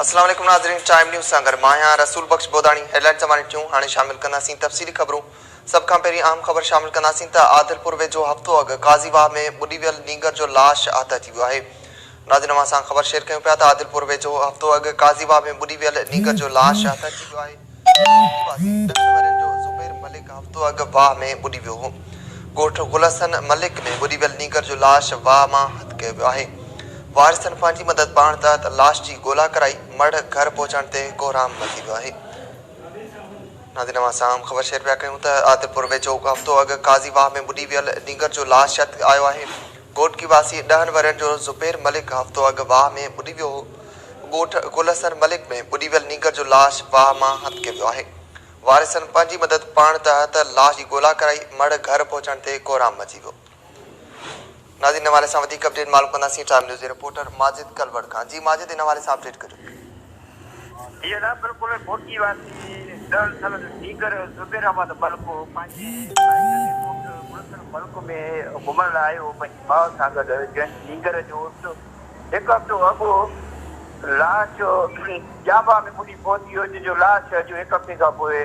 अस्सलाम वालेकुम नाज़रीन, टाइम न्यूज़ सां गॾु मां आहियां रसूल बख्श बोदाणी। हेडलाइन ज़माने टियूं हाणे शामिल कंदासीं तफ़सीली ख़बरूं। सभ खां पहिरीं आम ख़बर शामिल कंदासीं त आदिलपुर वेझो हफ़्तो अॻु काज़ीवाह में ॿुॾी वियल नींगर जो लाश आत थी वियो आहे। नाज़रीन, अवां सां ख़बर शेयर कयूं पिया त आदिलपुर वेझो हफ़्तो अॻु काज़ीवाह में ॿुॾी वियल नींगर जो लाश आत थी वियो आहे। ज़ुबैर मलिक हफ़्तो अॻु वाह में ॿुॾी वियो हो। ॻोठ गुलहसन मलिक में ॿुॾी वियल नींगर जो लाश वाह मां हथ कयो वियो आहे। वारिसनि पंहिंजी मदद पाण तहत लाश जी ॻोल्हा कराई। मढ़ घर पहुचण ते कोहराम मची वियो आहे। नाज़रीन, अवां सां ख़बर शेयर पिया कयूं त आदिलपुर वेझो हफ़्तो अॻु काज़ीवाह में ॿुॾी वियल नींगर जो लाश आयो आहे। ॻोठ की वासी 10 वरनि जो ज़ुबैर मलिक हफ़्तो अॻु वाह में ॿुॾी वियो हो। ॻोठ गुलहसन मलिक में ॿुॾी वियल नींगर जो लाश वाह मां हथ कयो वियो आहे। वारिसनि पंहिंजी मदद पाण तहत लाश जी ॻोल्हा कराई। मढ़ घर पहुचण ते कोहराम मची वियो। नाज़रीन, हवाले सां वधीक अपडेट मालूम कंदासीं टाइम न्यूज़ जे रिपोर्टर माजिद कलवड़ खां। जी माजिद, इन हवाले सां अपडेट करियो। ये ना बिल्कुल मोटी वासी दल साल नीगर ज़ुबैर अहमद मलको मल्क में घुमण लाइ आयो पंहिंजी माउ सां गॾु नीगर जो हिकु हफ़्तो अॻु लाश जांबा में ॿुॾी पहुती हो, जंहिंजो लाश अॼु हिकु हफ़्ते खां पोइ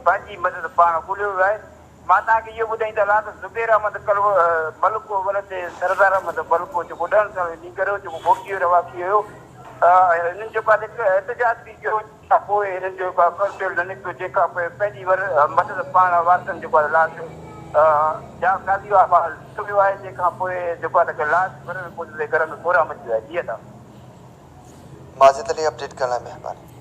पंहिंजी मदद पाण ॻोल्हियो वियो आहे। मां तव्हांखे इहो ॿुधाईंदो त ज़ुबैर अहमद मलको वरते सरदार अहमद मलको जेको 10 साल नीगर हो, जेको मोटी रवासी हुयो, हिननि जेको आहे एहतजाज बि कयो। पोइ हिननि जो कॉन्स्टेबल न निकितो, जंहिंखां पोइ पंहिंजी मदद पाण वारसनि जेको आहे लाश काज़ीवाह मां लिखियो वियो आहे। जंहिंखां पोइ जेको आहे लाश घर में पहुचंदे घर में कोहराम मची वियो आहे। जीअं त माजिद अली अपडेट करण लाइ महिरबानी।